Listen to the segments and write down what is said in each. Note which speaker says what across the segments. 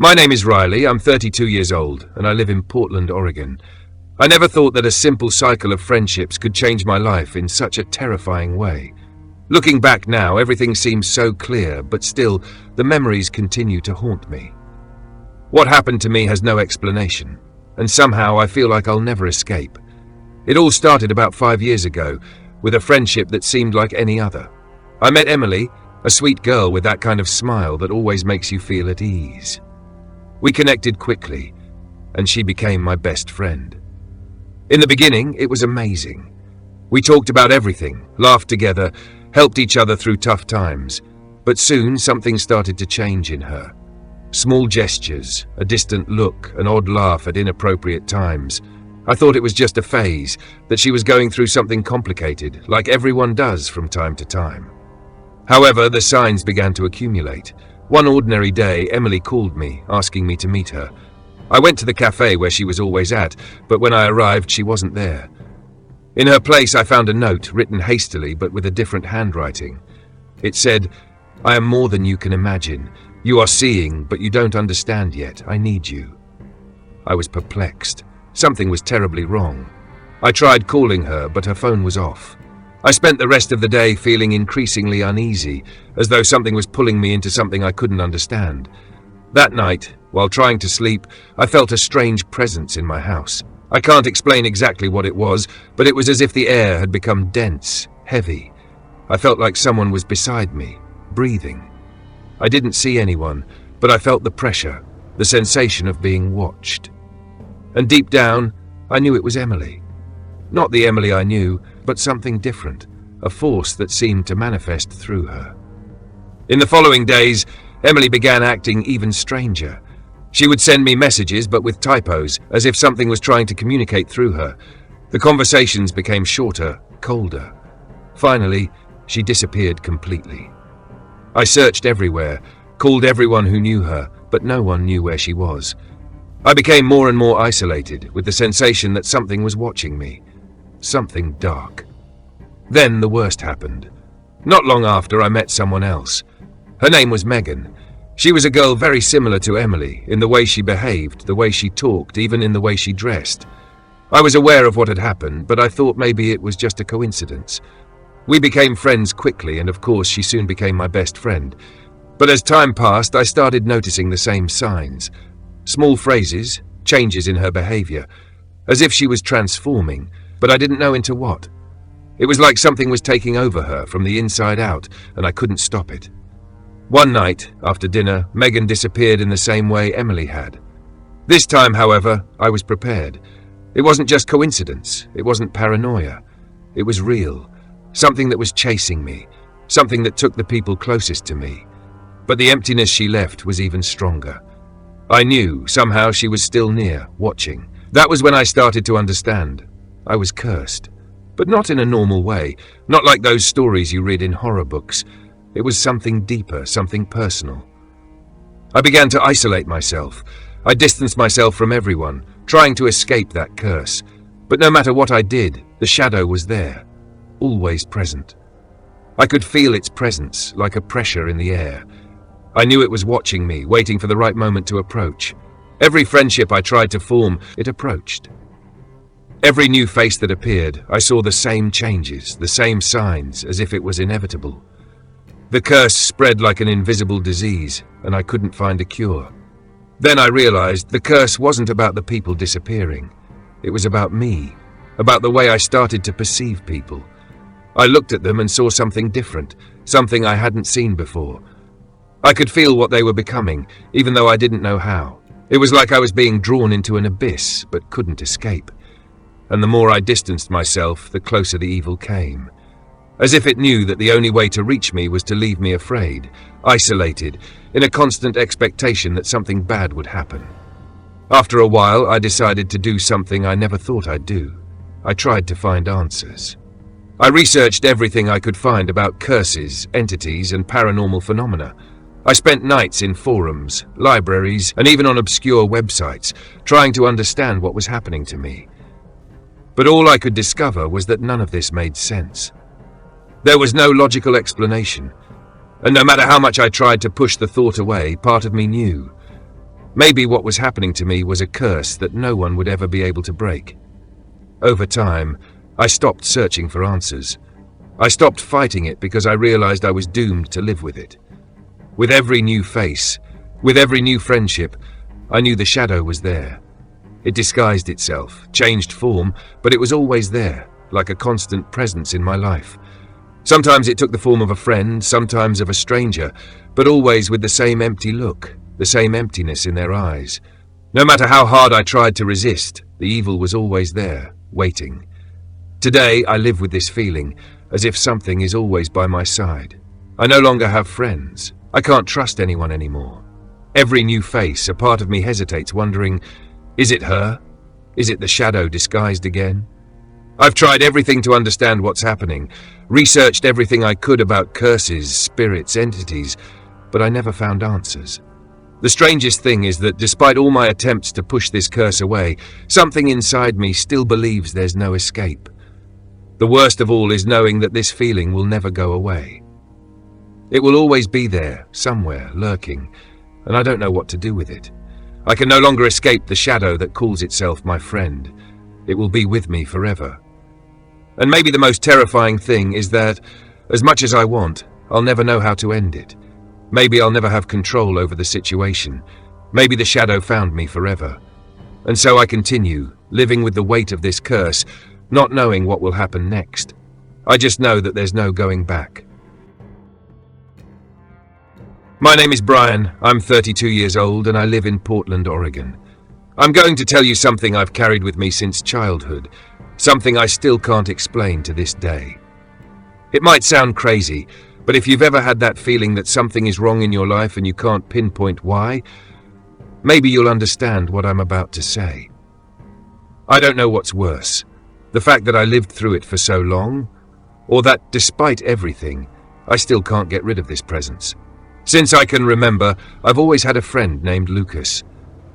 Speaker 1: My name is Riley, I'm 32 years old, and I live in Portland, Oregon. I never thought that a simple cycle of friendships could change my life in such a terrifying way. Looking back now, everything seems so clear, but still, the memories continue to haunt me. What happened to me has no explanation, and somehow I feel like I'll never escape. It all started about 5 years ago, with a friendship that seemed like any other. I met Emily, a sweet girl with that kind of smile that always makes you feel at ease. We connected quickly, and she became my best friend. In the beginning, it was amazing. We talked about everything, laughed together, helped each other through tough times, but soon something started to change in her. Small gestures, a distant look, an odd laugh at inappropriate times. I thought it was just a phase, that she was going through something complicated, like everyone does from time to time. However, the signs began to accumulate. One ordinary day, Emily called me, asking me to meet her. I went to the cafe where she was always at, but when I arrived, she wasn't there. In her place, I found a note, written hastily, but with a different handwriting. It said, "I am more than you can imagine. You are seeing, but you don't understand yet. I need you." I was perplexed. Something was terribly wrong. I tried calling her, but her phone was off. I spent the rest of the day feeling increasingly uneasy, as though something was pulling me into something I couldn't understand. That night, while trying to sleep, I felt a strange presence in my house. I can't explain exactly what it was, but it was as if the air had become dense, heavy. I felt like someone was beside me, breathing. I didn't see anyone, but I felt the pressure, the sensation of being watched. And deep down, I knew it was Emily. Not the Emily I knew, but something different, a force that seemed to manifest through her. In the following days, Emily began acting even stranger. She would send me messages, but with typos, as if something was trying to communicate through her. The conversations became shorter, colder. Finally, she disappeared completely. I searched everywhere, called everyone who knew her, but no one knew where she was. I became more and more isolated, with the sensation that something was watching me. Something dark. Then the worst happened. Not long after, I met someone else. Her name was Megan. She was a girl very similar to Emily, in the way she behaved, the way she talked, even in the way she dressed. I was aware of what had happened, but I thought maybe it was just a coincidence. We became friends quickly, and of course she soon became my best friend. But as time passed, I started noticing the same signs. Small phrases, changes in her behavior, as if she was transforming, but I didn't know into what. It was like something was taking over her from the inside out, and I couldn't stop it. One night, after dinner, Megan disappeared in the same way Emily had. This time, however, I was prepared. It wasn't just coincidence, it wasn't paranoia. It was real, something that was chasing me, something that took the people closest to me. But the emptiness she left was even stronger. I knew, somehow, she was still near, watching. That was when I started to understand. I was cursed. But not in a normal way, not like those stories you read in horror books. It was something deeper, something personal. I began to isolate myself. I distanced myself from everyone, trying to escape that curse. But no matter what I did, the shadow was there, always present. I could feel its presence, like a pressure in the air. I knew it was watching me, waiting for the right moment to approach. Every friendship I tried to form, it approached. Every new face that appeared, I saw the same changes, the same signs, as if it was inevitable. The curse spread like an invisible disease, and I couldn't find a cure. Then I realized the curse wasn't about the people disappearing. It was about me, about the way I started to perceive people. I looked at them and saw something different, something I hadn't seen before. I could feel what they were becoming, even though I didn't know how. It was like I was being drawn into an abyss, but couldn't escape. And the more I distanced myself, the closer the evil came. As if it knew that the only way to reach me was to leave me afraid, isolated, in a constant expectation that something bad would happen. After a while, I decided to do something I never thought I'd do. I tried to find answers. I researched everything I could find about curses, entities, and paranormal phenomena. I spent nights in forums, libraries, and even on obscure websites, trying to understand what was happening to me. But all I could discover was that none of this made sense. There was no logical explanation, and no matter how much I tried to push the thought away, part of me knew. Maybe what was happening to me was a curse that no one would ever be able to break. Over time, I stopped searching for answers. I stopped fighting it because I realized I was doomed to live with it. With every new face, with every new friendship, I knew the shadow was there. It disguised itself, changed form, but it was always there, like a constant presence in my life. Sometimes it took the form of a friend, sometimes of a stranger, but always with the same empty look, the same emptiness in their eyes. No matter how hard I tried to resist, the evil was always there, waiting. Today, I live with this feeling, as if something is always by my side. I no longer have friends. I can't trust anyone anymore. Every new face, a part of me hesitates, wondering, is it her? Is it the shadow disguised again? I've tried everything to understand what's happening, researched everything I could about curses, spirits, entities, but I never found answers. The strangest thing is that despite all my attempts to push this curse away, something inside me still believes there's no escape. The worst of all is knowing that this feeling will never go away. It will always be there, somewhere, lurking, and I don't know what to do with it. I can no longer escape the shadow that calls itself my friend. It will be with me forever. And maybe the most terrifying thing is that, as much as I want, I'll never know how to end it. Maybe I'll never have control over the situation. Maybe the shadow found me forever. And so I continue, living with the weight of this curse, not knowing what will happen next. I just know that there's no going back. My name is Brian, I'm 32 years old and I live in Portland, Oregon. I'm going to tell you something I've carried with me since childhood, something I still can't explain to this day. It might sound crazy, but if you've ever had that feeling that something is wrong in your life and you can't pinpoint why, maybe you'll understand what I'm about to say. I don't know what's worse, the fact that I lived through it for so long, or that despite everything, I still can't get rid of this presence. Since I can remember, I've always had a friend named Lucas.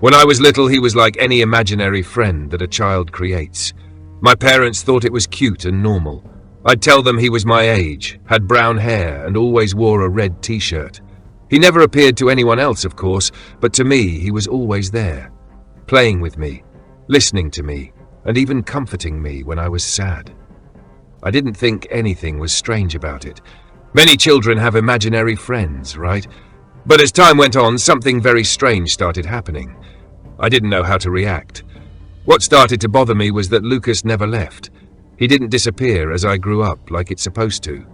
Speaker 1: When I was little, he was like any imaginary friend that a child creates. My parents thought it was cute and normal. I'd tell them he was my age, had brown hair, and always wore a red t-shirt. He never appeared to anyone else, of course, but to me, he was always there, playing with me, listening to me, and even comforting me when I was sad. I didn't think anything was strange about it. Many children have imaginary friends, right? But as time went on, something very strange started happening. I didn't know how to react. What started to bother me was that Lucas never left. He didn't disappear as I grew up like it's supposed to.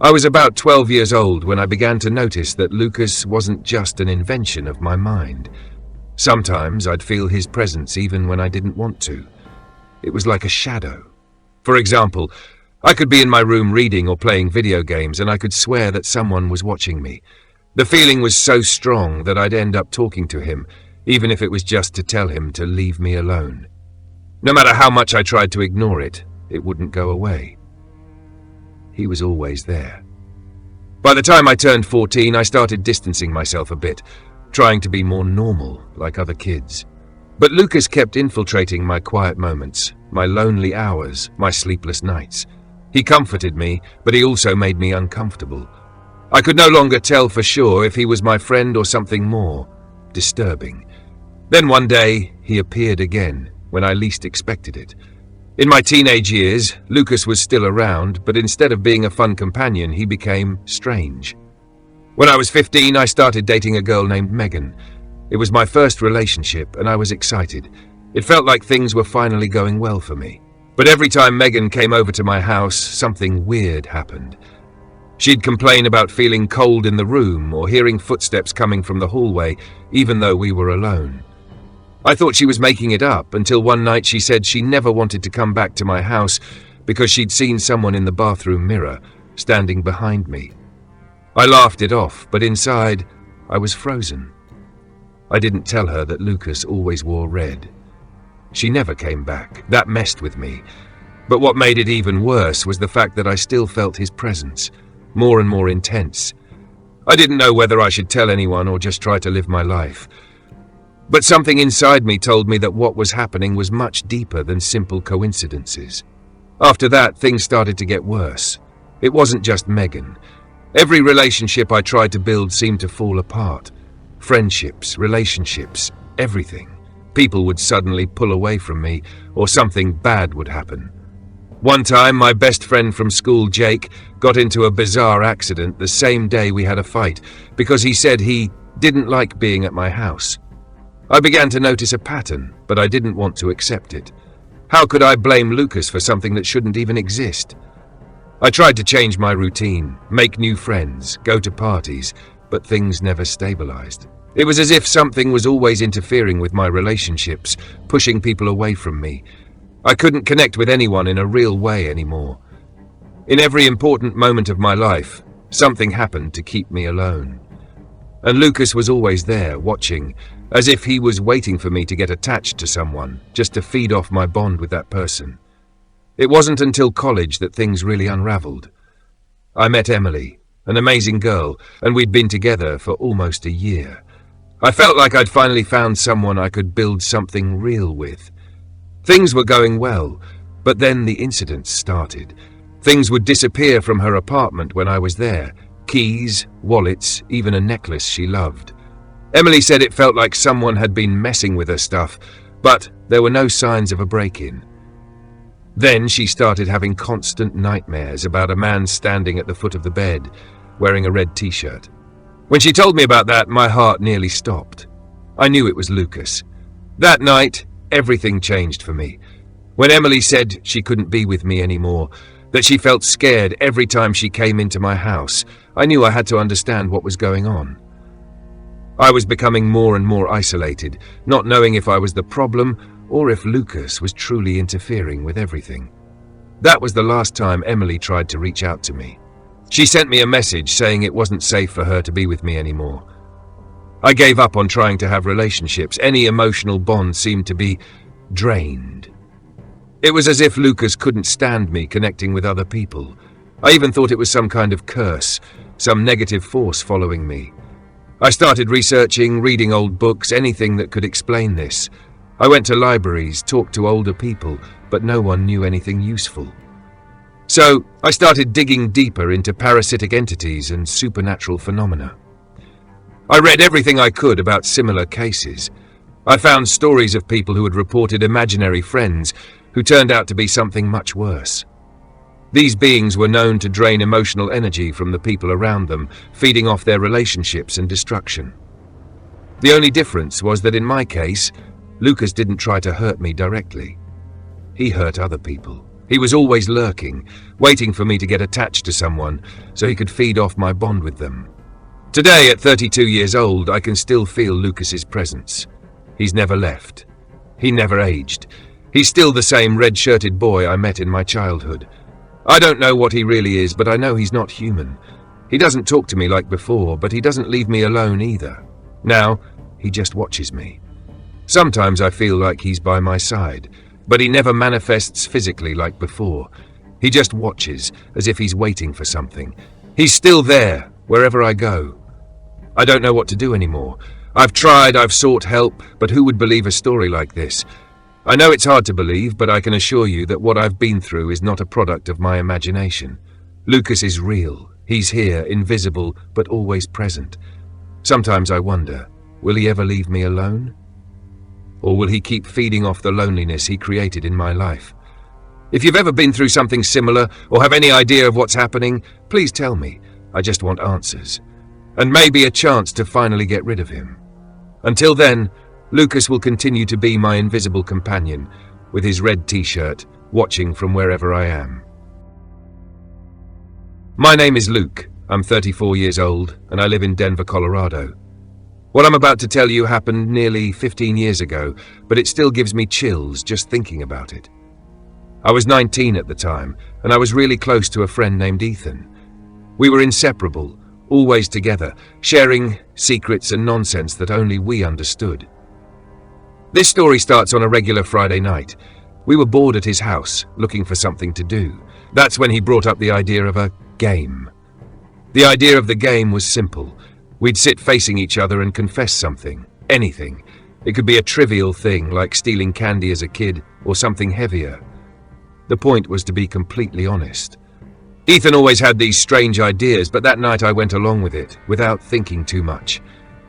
Speaker 1: I was about 12 years old when I began to notice that Lucas wasn't just an invention of my mind. Sometimes I'd feel his presence even when I didn't want to. It was like a shadow. For example, I could be in my room reading or playing video games and I could swear that someone was watching me. The feeling was so strong that I'd end up talking to him, even if it was just to tell him to leave me alone. No matter how much I tried to ignore it, it wouldn't go away. He was always there. By the time I turned 14, I started distancing myself a bit, trying to be more normal, like other kids. But Lucas kept infiltrating my quiet moments, my lonely hours, my sleepless nights. He comforted me, but he also made me uncomfortable. I could no longer tell for sure if he was my friend or something more disturbing. Then one day, he appeared again, when I least expected it. In my teenage years, Lucas was still around, but instead of being a fun companion, he became strange. When I was 15, I started dating a girl named Megan. It was my first relationship, and I was excited. It felt like things were finally going well for me. But every time Megan came over to my house, something weird happened. She'd complain about feeling cold in the room or hearing footsteps coming from the hallway, even though we were alone. I thought she was making it up until one night she said she never wanted to come back to my house because she'd seen someone in the bathroom mirror, standing behind me. I laughed it off, but inside, I was frozen. I didn't tell her that Lucas always wore red. She never came back. That messed with me. But what made it even worse was the fact that I still felt his presence, more and more intense. I didn't know whether I should tell anyone or just try to live my life. But something inside me told me that what was happening was much deeper than simple coincidences. After that, things started to get worse. It wasn't just Megan. Every relationship I tried to build seemed to fall apart. Friendships, relationships, everything. People would suddenly pull away from me, or something bad would happen. One time, my best friend from school, Jake, got into a bizarre accident the same day we had a fight because he said he didn't like being at my house. I began to notice a pattern, but I didn't want to accept it. How could I blame Lucas for something that shouldn't even exist? I tried to change my routine, make new friends, go to parties, but things never stabilized. It was as if something was always interfering with my relationships, pushing people away from me. I couldn't connect with anyone in a real way anymore. In every important moment of my life, something happened to keep me alone. And Lucas was always there, watching, as if he was waiting for me to get attached to someone, just to feed off my bond with that person. It wasn't until college that things really unraveled. I met Emily, an amazing girl, and we'd been together for almost a year. I felt like I'd finally found someone I could build something real with. Things were going well, but then the incidents started. Things would disappear from her apartment when I was there. Keys, wallets, even a necklace she loved. Emily said it felt like someone had been messing with her stuff, but there were no signs of a break-in. Then she started having constant nightmares about a man standing at the foot of the bed, wearing a red t-shirt. When she told me about that, my heart nearly stopped. I knew it was Lucas. That night, everything changed for me. When Emily said she couldn't be with me anymore, that she felt scared every time she came into my house, I knew I had to understand what was going on. I was becoming more and more isolated, not knowing if I was the problem or if Lucas was truly interfering with everything. That was the last time Emily tried to reach out to me. She sent me a message saying it wasn't safe for her to be with me anymore. I gave up on trying to have relationships. Any emotional bond seemed to be drained. It was as if Lucas couldn't stand me connecting with other people. I even thought it was some kind of curse, some negative force following me. I started researching, reading old books, anything that could explain this. I went to libraries, talked to older people, but no one knew anything useful. So I started digging deeper into parasitic entities and supernatural phenomena. I read everything I could about similar cases. I found stories of people who had reported imaginary friends who turned out to be something much worse. These beings were known to drain emotional energy from the people around them, feeding off their relationships and destruction. The only difference was that in my case, Lucas didn't try to hurt me directly. He hurt other people. He was always lurking, waiting for me to get attached to someone so he could feed off my bond with them. Today, at 32 years old, I can still feel Lucas's presence. He's never left. He never aged. He's still the same red-shirted boy I met in my childhood. I don't know what he really is, but I know he's not human. He doesn't talk to me like before, but he doesn't leave me alone either. Now, he just watches me. Sometimes I feel like he's by my side, but he never manifests physically like before. He just watches, as if he's waiting for something. He's still there, wherever I go. I don't know what to do anymore. I've tried, I've sought help, but who would believe a story like this? I know it's hard to believe, but I can assure you that what I've been through is not a product of my imagination. Lucas is real. He's here, invisible, but always present. Sometimes I wonder, will he ever leave me alone? Or will he keep feeding off the loneliness he created in my life? If you've ever been through something similar, or have any idea of what's happening, please tell me. I just want answers. And maybe a chance to finally get rid of him. Until then, Lucas will continue to be my invisible companion, with his red t-shirt, watching from wherever I am. My name is Luke. I'm 34 years old, and I live in Denver, Colorado. What I'm about to tell you happened nearly 15 years ago, but it still gives me chills just thinking about it. I was 19 at the time, and I was really close to a friend named Ethan. We were inseparable, always together, sharing secrets and nonsense that only we understood. This story starts on a regular Friday night. We were bored at his house, looking for something to do. That's when he brought up the idea of a game. The idea of the game was simple. We'd sit facing each other and confess something, anything. It could be a trivial thing like stealing candy as a kid, or something heavier. The point was to be completely honest. Ethan always had these strange ideas, but that night I went along with it, without thinking too much.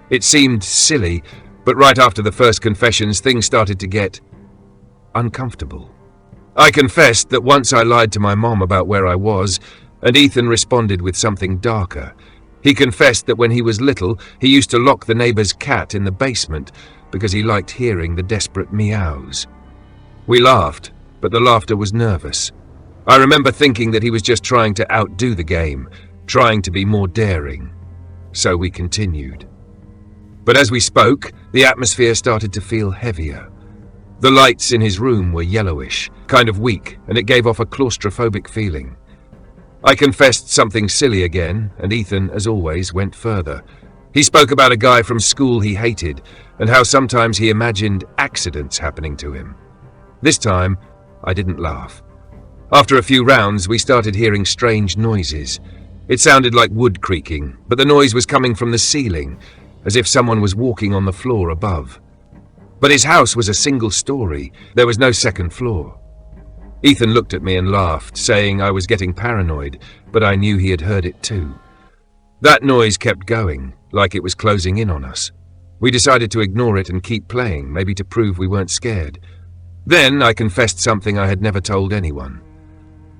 Speaker 1: It seemed silly, but right after the first confessions, things started to get uncomfortable. I confessed that once I lied to my mom about where I was, and Ethan responded with something darker. He confessed that when he was little, he used to lock the neighbor's cat in the basement because he liked hearing the desperate meows. We laughed, but the laughter was nervous. I remember thinking that he was just trying to outdo the game, trying to be more daring. So we continued. But as we spoke, the atmosphere started to feel heavier. The lights in his room were yellowish, kind of weak, and it gave off a claustrophobic feeling. I confessed something silly again, and Ethan, as always, went further. He spoke about a guy from school he hated, and how sometimes he imagined accidents happening to him. This time, I didn't laugh. After a few rounds, we started hearing strange noises. It sounded like wood creaking, but the noise was coming from the ceiling, as if someone was walking on the floor above. But his house was a single story. There was no second floor. Ethan looked at me and laughed, saying I was getting paranoid, but I knew he had heard it too. That noise kept going, like it was closing in on us. We decided to ignore it and keep playing, maybe to prove we weren't scared. Then I confessed something I had never told anyone.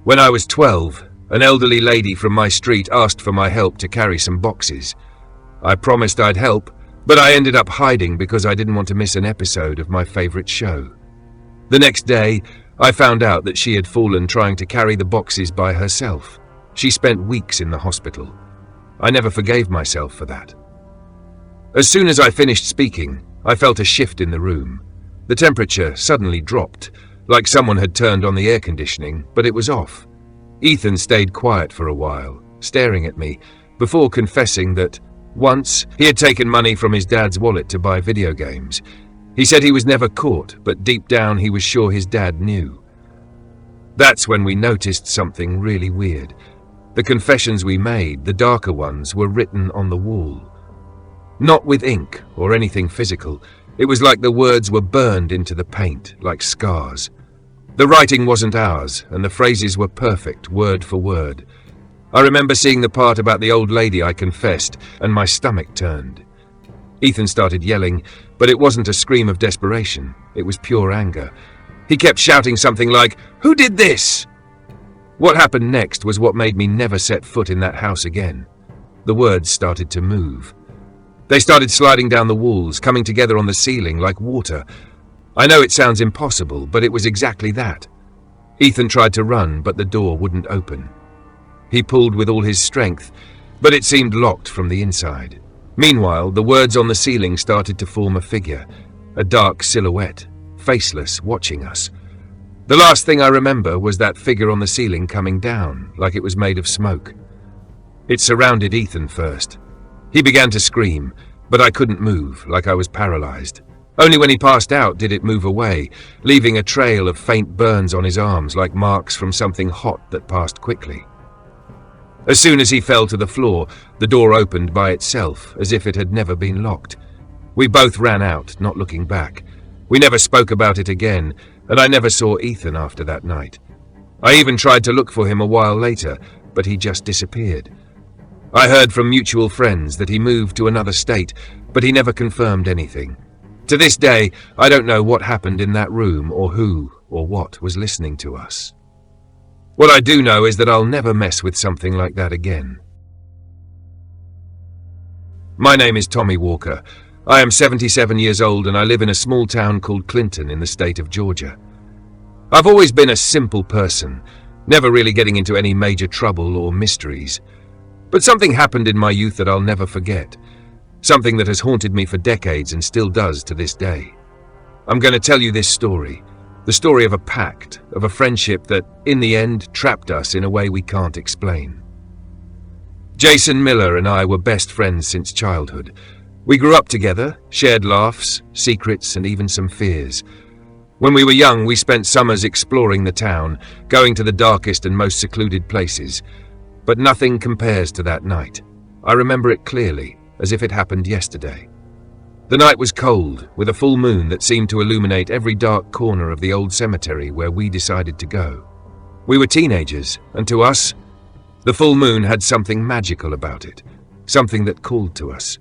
Speaker 1: When I was 12, an elderly lady from my street asked for my help to carry some boxes. I promised I'd help, but I ended up hiding because I didn't want to miss an episode of my favorite show. The next day, I found out that she had fallen trying to carry the boxes by herself. She spent weeks in the hospital. I never forgave myself for that. As soon as I finished speaking, I felt a shift in the room. The temperature suddenly dropped, like someone had turned on the air conditioning, but it was off. Ethan stayed quiet for a while, staring at me, before confessing that once he had taken money from his dad's wallet to buy video games. He said he was never caught, but deep down he was sure his dad knew. That's when we noticed something really weird. The confessions we made, the darker ones, were written on the wall. Not with ink or anything physical. It was like the words were burned into the paint, like scars. The writing wasn't ours, and the phrases were perfect, word for word. I remember seeing the part about the old lady I confessed, and my stomach turned. Ethan started yelling, but it wasn't a scream of desperation. It was pure anger. He kept shouting something like, "Who did this?" What happened next was what made me never set foot in that house again. The words started to move. They started sliding down the walls, coming together on the ceiling like water. I know it sounds impossible, but it was exactly that. Ethan tried to run, but the door wouldn't open. He pulled with all his strength, but it seemed locked from the inside. Meanwhile, the words on the ceiling started to form a figure, a dark silhouette, faceless, watching us. The last thing I remember was that figure on the ceiling coming down, like it was made of smoke. It surrounded Ethan first. He began to scream, but I couldn't move, like I was paralyzed. Only when he passed out did it move away, leaving a trail of faint burns on his arms, like marks from something hot that passed quickly. As soon as he fell to the floor, the door opened by itself, as if it had never been locked. We both ran out, not looking back. We never spoke about it again, and I never saw Ethan after that night. I even tried to look for him a while later, but he just disappeared. I heard from mutual friends that he moved to another state, but he never confirmed anything. To this day, I don't know what happened in that room or who or what was listening to us. What I do know is that I'll never mess with something like that again. My name is Tommy Walker. I am 77 years old and I live in a small town called Clinton in the state of Georgia. I've always been a simple person, never really getting into any major trouble or mysteries. But something happened in my youth that I'll never forget. Something that has haunted me for decades and still does to this day. I'm going to tell you this story. The story of a pact, of a friendship that, in the end, trapped us in a way we can't explain. Jason Miller and I were best friends since childhood. We grew up together, shared laughs, secrets, and even some fears. When we were young, we spent summers exploring the town, going to the darkest and most secluded places. But nothing compares to that night. I remember it clearly, as if it happened yesterday. The night was cold, with a full moon that seemed to illuminate every dark corner of the old cemetery where we decided to go. We were teenagers, and to us, the full moon had something magical about it, something that called to us.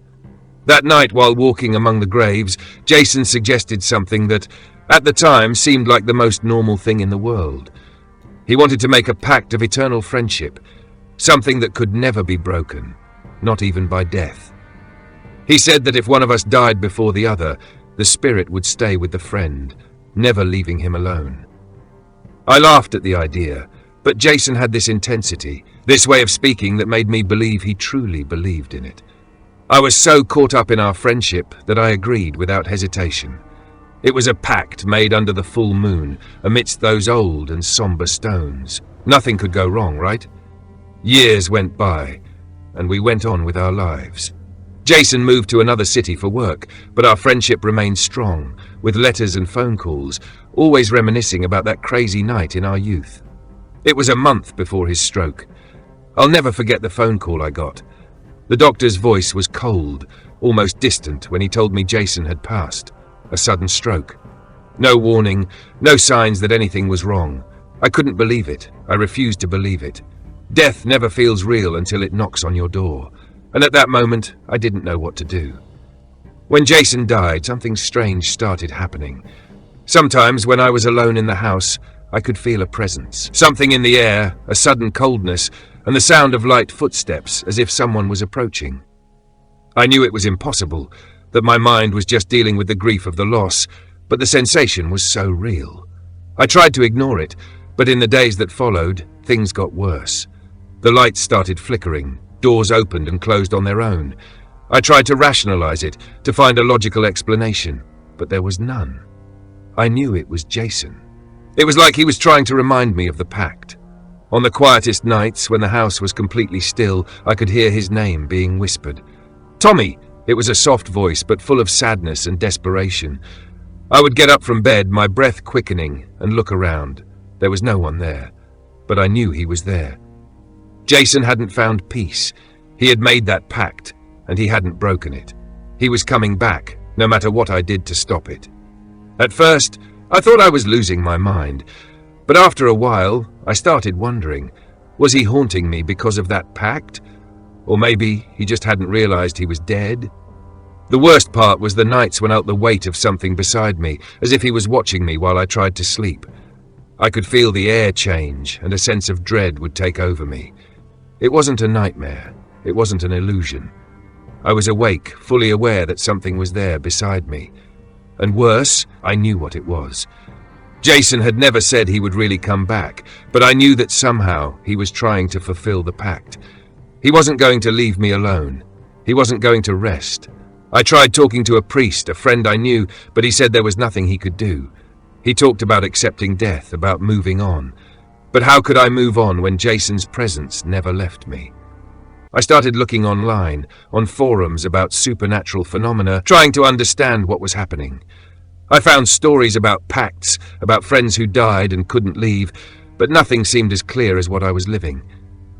Speaker 1: That night, while walking among the graves, Jason suggested something that, at the time, seemed like the most normal thing in the world. He wanted to make a pact of eternal friendship, something that could never be broken, not even by death. He said that if one of us died before the other, the spirit would stay with the friend, never leaving him alone. I laughed at the idea, but Jason had this intensity, this way of speaking that made me believe he truly believed in it. I was so caught up in our friendship that I agreed without hesitation. It was a pact made under the full moon, amidst those old and somber stones. Nothing could go wrong, right? Years went by, and we went on with our lives. Jason moved to another city for work, but our friendship remained strong, with letters and phone calls, always reminiscing about that crazy night in our youth. It was a month before his stroke. I'll never forget the phone call I got. The doctor's voice was cold, almost distant when he told me Jason had passed. A sudden stroke. No warning, no signs that anything was wrong. I couldn't believe it. I refused to believe it. Death never feels real until it knocks on your door. And at that moment, I didn't know what to do. When Jason died, something strange started happening. Sometimes when I was alone in the house, I could feel a presence. Something in the air, a sudden coldness, and the sound of light footsteps as if someone was approaching. I knew it was impossible, that my mind was just dealing with the grief of the loss, but the sensation was so real. I tried to ignore it, but in the days that followed, things got worse. The lights started flickering, doors opened and closed on their own. I tried to rationalize it, to find a logical explanation, but there was none. I knew it was Jason. It was like he was trying to remind me of the pact. On the quietest nights, when the house was completely still, I could hear his name being whispered. "Tommy!" It was a soft voice, but full of sadness and desperation. I would get up from bed, my breath quickening, and look around. There was no one there, but I knew he was there. Jason hadn't found peace. He had made that pact, and he hadn't broken it. He was coming back, no matter what I did to stop it. At first, I thought I was losing my mind, but after a while, I started wondering, was he haunting me because of that pact? Or maybe he just hadn't realized he was dead? The worst part was the nights when I felt the weight of something beside me, as if he was watching me while I tried to sleep. I could feel the air change, and a sense of dread would take over me. It wasn't a nightmare. It wasn't an illusion. I was awake, fully aware that something was there beside me. And worse, I knew what it was. Jason had never said he would really come back, but I knew that somehow he was trying to fulfill the pact. He wasn't going to leave me alone. He wasn't going to rest. I tried talking to a priest, a friend I knew, but he said there was nothing he could do. He talked about accepting death, about moving on. But how could I move on when Jason's presence never left me? I started looking online, on forums about supernatural phenomena, trying to understand what was happening. I found stories about pacts, about friends who died and couldn't leave, but nothing seemed as clear as what I was living.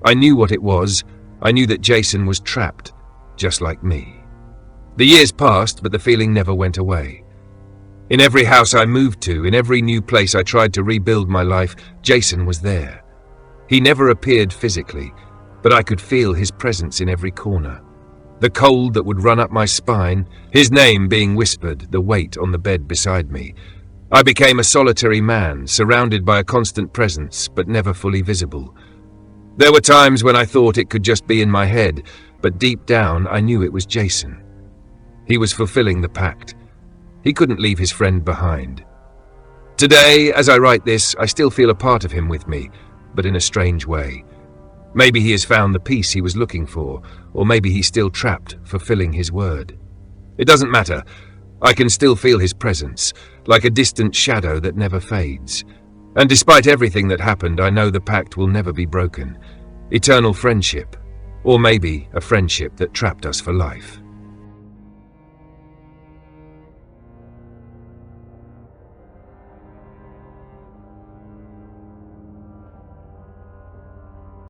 Speaker 1: I knew what it was. I knew that Jason was trapped, just like me. The years passed, but the feeling never went away. In every house I moved to, in every new place I tried to rebuild my life, Jason was there. He never appeared physically, but I could feel his presence in every corner. The cold that would run up my spine, his name being whispered, the weight on the bed beside me. I became a solitary man, surrounded by a constant presence, but never fully visible. There were times when I thought it could just be in my head, but deep down I knew it was Jason. He was fulfilling the pact. He couldn't leave his friend behind. Today, as I write this, I still feel a part of him with me, but in a strange way. Maybe he has found the peace he was looking for, or maybe he's still trapped, fulfilling his word. It doesn't matter. I can still feel his presence, like a distant shadow that never fades. And despite everything that happened, I know the pact will never be broken. Eternal friendship, or maybe a friendship that trapped us for life.